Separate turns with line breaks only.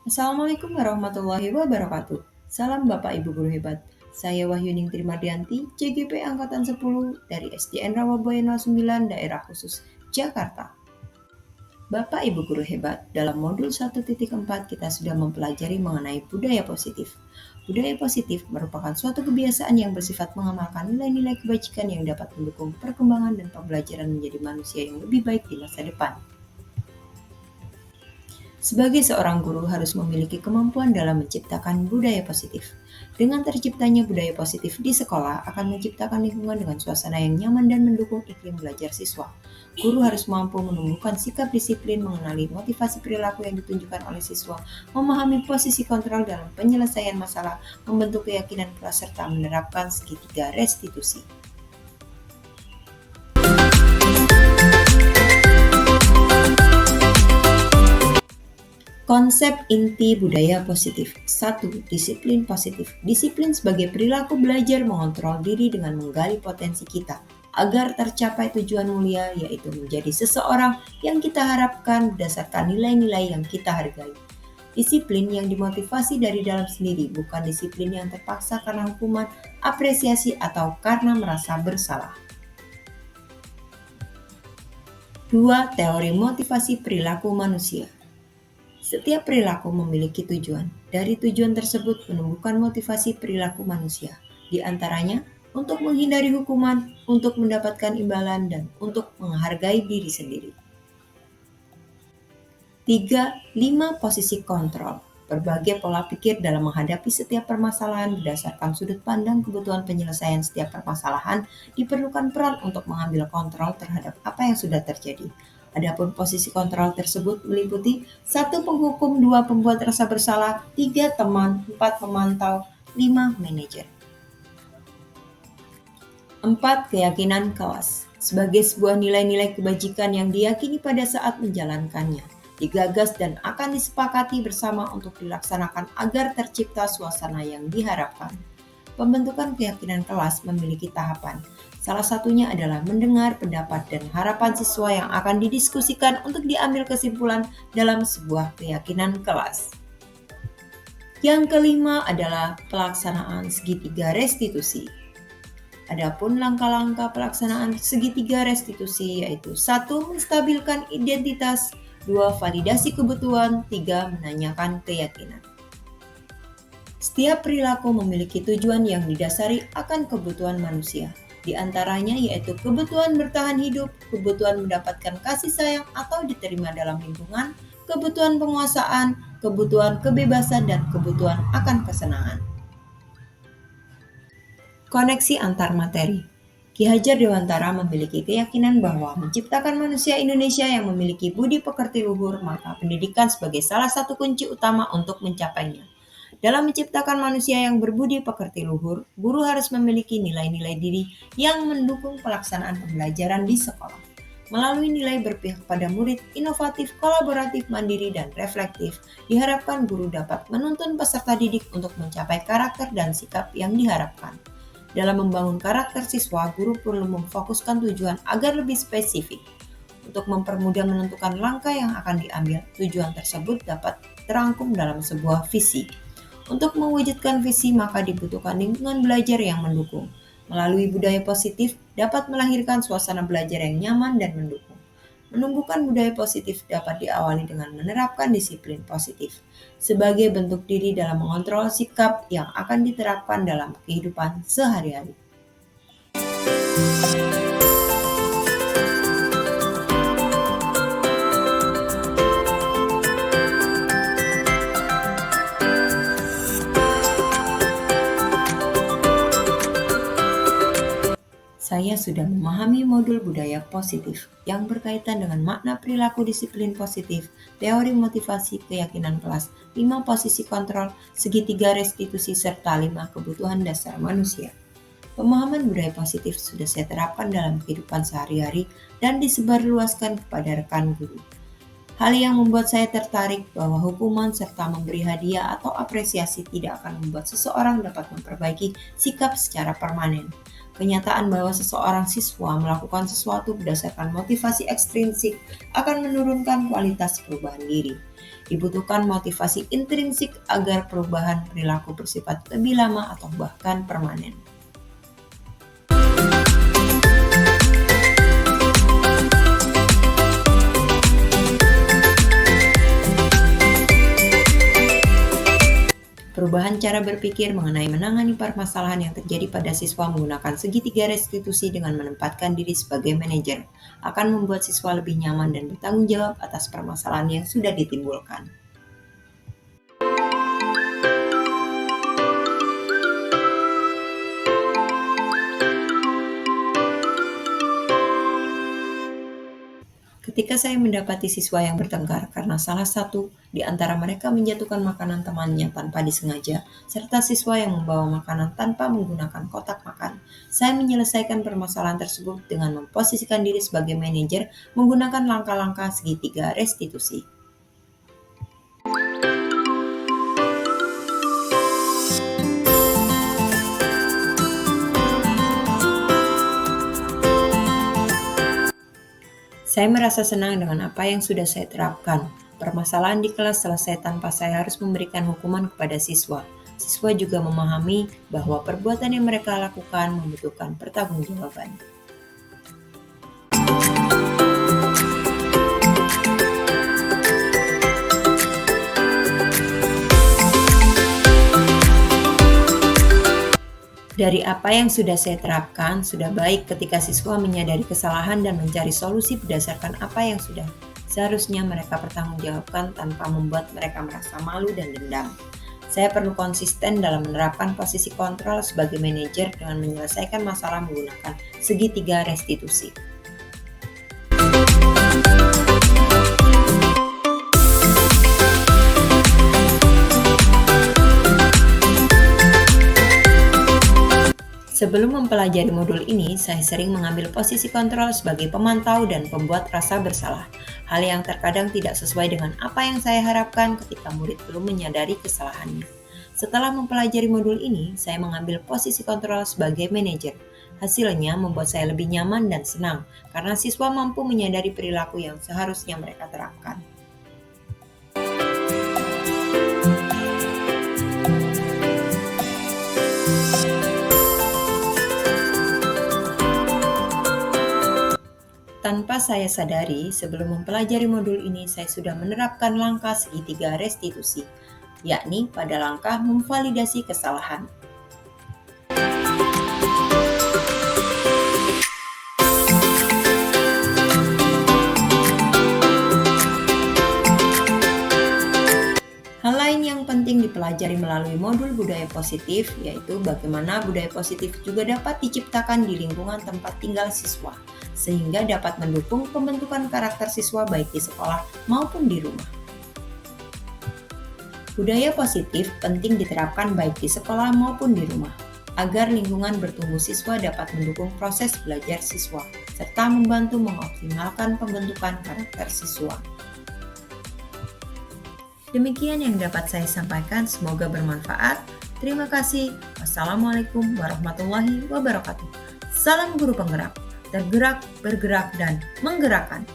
Assalamualaikum warahmatullahi wabarakatuh. Salam Bapak Ibu Guru Hebat. Saya Wahyuning Trimardianti, CGP Angkatan 10 dari SDN Rawabuaya 09 Daerah Khusus Jakarta. Bapak Ibu Guru Hebat, dalam modul 1.4 kita sudah mempelajari mengenai budaya positif. Budaya positif merupakan suatu kebiasaan yang bersifat mengamalkan nilai-nilai kebajikan yang dapat mendukung perkembangan dan pembelajaran menjadi manusia yang lebih baik di masa depan. Sebagai seorang guru harus memiliki kemampuan dalam menciptakan budaya positif. Dengan terciptanya budaya positif di sekolah akan menciptakan lingkungan dengan suasana yang nyaman dan mendukung iklim belajar siswa. Guru harus mampu menumbuhkan sikap disiplin, mengenali motivasi perilaku yang ditunjukkan oleh siswa, memahami posisi kontrol dalam penyelesaian masalah, membentuk keyakinan kelas serta menerapkan segitiga restitusi. Konsep inti budaya positif. 1. Disiplin positif. Disiplin sebagai perilaku belajar mengontrol diri dengan menggali potensi kita agar tercapai tujuan mulia, yaitu menjadi seseorang yang kita harapkan berdasarkan nilai-nilai yang kita hargai. Disiplin yang dimotivasi dari dalam sendiri, bukan disiplin yang terpaksa karena hukuman, apresiasi, atau karena merasa bersalah. 2. Teori motivasi perilaku manusia. Setiap perilaku memiliki tujuan. Dari tujuan tersebut menumbuhkan motivasi perilaku manusia. Di antaranya, untuk menghindari hukuman, untuk mendapatkan imbalan, dan untuk menghargai diri sendiri. 3. 5 posisi kontrol. Berbagai pola pikir dalam menghadapi setiap permasalahan berdasarkan sudut pandang kebutuhan penyelesaian setiap permasalahan diperlukan peran untuk mengambil kontrol terhadap apa yang sudah terjadi. Adapun posisi kontrol tersebut meliputi 1. Penghukum, 2. Pembuat rasa bersalah, 3. Teman, 4. Pemantau, 5. Manajer. 4. Keyakinan kelas. Sebagai sebuah nilai-nilai kebajikan yang diyakini pada saat menjalankannya, digagas dan akan disepakati bersama untuk dilaksanakan agar tercipta suasana yang diharapkan. Pembentukan keyakinan kelas memiliki tahapan. Salah satunya adalah mendengar pendapat dan harapan siswa yang akan didiskusikan untuk diambil kesimpulan dalam sebuah keyakinan kelas. Yang kelima adalah pelaksanaan segitiga restitusi. Adapun langkah-langkah pelaksanaan segitiga restitusi yaitu 1. Menstabilkan identitas, 2. Validasi kebutuhan, 3. Menanyakan keyakinan. Setiap perilaku memiliki tujuan yang didasari akan kebutuhan manusia. Di antaranya yaitu kebutuhan bertahan hidup, kebutuhan mendapatkan kasih sayang atau diterima dalam lingkungan, kebutuhan penguasaan, kebutuhan kebebasan, dan kebutuhan akan kesenangan. Koneksi antar materi. Ki Hajar Dewantara memiliki keyakinan bahwa menciptakan manusia Indonesia yang memiliki budi pekerti luhur, maka pendidikan sebagai salah satu kunci utama untuk mencapainya. Dalam menciptakan manusia yang berbudi pekerti luhur, guru harus memiliki nilai-nilai diri yang mendukung pelaksanaan pembelajaran di sekolah. Melalui nilai berpihak pada murid, inovatif, kolaboratif, mandiri, dan reflektif, diharapkan guru dapat menuntun peserta didik untuk mencapai karakter dan sikap yang diharapkan. Dalam membangun karakter siswa, guru perlu memfokuskan tujuan agar lebih spesifik. Untuk mempermudah menentukan langkah yang akan diambil, tujuan tersebut dapat terangkum dalam sebuah visi. Untuk mewujudkan visi, maka dibutuhkan lingkungan belajar yang mendukung. Melalui budaya positif, dapat melahirkan suasana belajar yang nyaman dan mendukung. Menumbuhkan budaya positif dapat diawali dengan menerapkan disiplin positif sebagai bentuk diri dalam mengontrol sikap yang akan diterapkan dalam kehidupan sehari-hari. Saya sudah memahami modul budaya positif yang berkaitan dengan makna perilaku disiplin positif, teori motivasi keyakinan kelas, 5 posisi kontrol, segitiga restitusi, serta 5 kebutuhan dasar manusia. Pemahaman budaya positif sudah saya terapkan dalam kehidupan sehari-hari dan disebarluaskan kepada rekan guru. Hal yang membuat saya tertarik bahwa hukuman serta memberi hadiah atau apresiasi tidak akan membuat seseorang dapat memperbaiki sikap secara permanen. Kenyataan bahwa seseorang siswa melakukan sesuatu berdasarkan motivasi ekstrinsik akan menurunkan kualitas perubahan diri. Dibutuhkan motivasi intrinsik agar perubahan perilaku bersifat lebih lama atau bahkan permanen. Perubahan cara berpikir mengenai menangani permasalahan yang terjadi pada siswa menggunakan segitiga restitusi dengan menempatkan diri sebagai manajer akan membuat siswa lebih nyaman dan bertanggung jawab atas permasalahan yang sudah ditimbulkan. Ketika saya mendapati siswa yang bertengkar karena salah satu di antara mereka menjatuhkan makanan temannya tanpa disengaja, serta siswa yang membawa makanan tanpa menggunakan kotak makan, saya menyelesaikan permasalahan tersebut dengan memposisikan diri sebagai manajer menggunakan langkah-langkah segitiga restitusi. Saya merasa senang dengan apa yang sudah saya terapkan. Permasalahan di kelas selesai tanpa saya harus memberikan hukuman kepada siswa. Siswa juga memahami bahwa perbuatan yang mereka lakukan membutuhkan pertanggungjawaban. Dari apa yang sudah saya terapkan, sudah baik ketika siswa menyadari kesalahan dan mencari solusi berdasarkan apa yang sudah seharusnya mereka pertanggungjawabkan tanpa membuat mereka merasa malu dan dendam. Saya perlu konsisten dalam menerapkan posisi kontrol sebagai manajer dengan menyelesaikan masalah menggunakan segitiga restitusi. Sebelum mempelajari modul ini, saya sering mengambil posisi kontrol sebagai pemantau dan pembuat rasa bersalah. Hal yang terkadang tidak sesuai dengan apa yang saya harapkan ketika murid belum menyadari kesalahannya. Setelah mempelajari modul ini, saya mengambil posisi kontrol sebagai manajer. Hasilnya membuat saya lebih nyaman dan senang, karena siswa mampu menyadari perilaku yang seharusnya mereka terapkan. Tanpa saya sadari, sebelum mempelajari modul ini saya sudah menerapkan langkah segitiga restitusi, yakni pada langkah memvalidasi kesalahan. Hal lain yang penting dipelajari melalui modul budaya positif, yaitu bagaimana budaya positif juga dapat diciptakan di lingkungan tempat tinggal siswa, sehingga dapat mendukung pembentukan karakter siswa baik di sekolah maupun di rumah. Budaya positif penting diterapkan baik di sekolah maupun di rumah, agar lingkungan bertumbuh siswa dapat mendukung proses belajar siswa, serta membantu mengoptimalkan pembentukan karakter siswa. Demikian yang dapat saya sampaikan, semoga bermanfaat. Terima kasih. Wassalamualaikum warahmatullahi wabarakatuh. Salam guru penggerak, tergerak, bergerak, dan menggerakkan.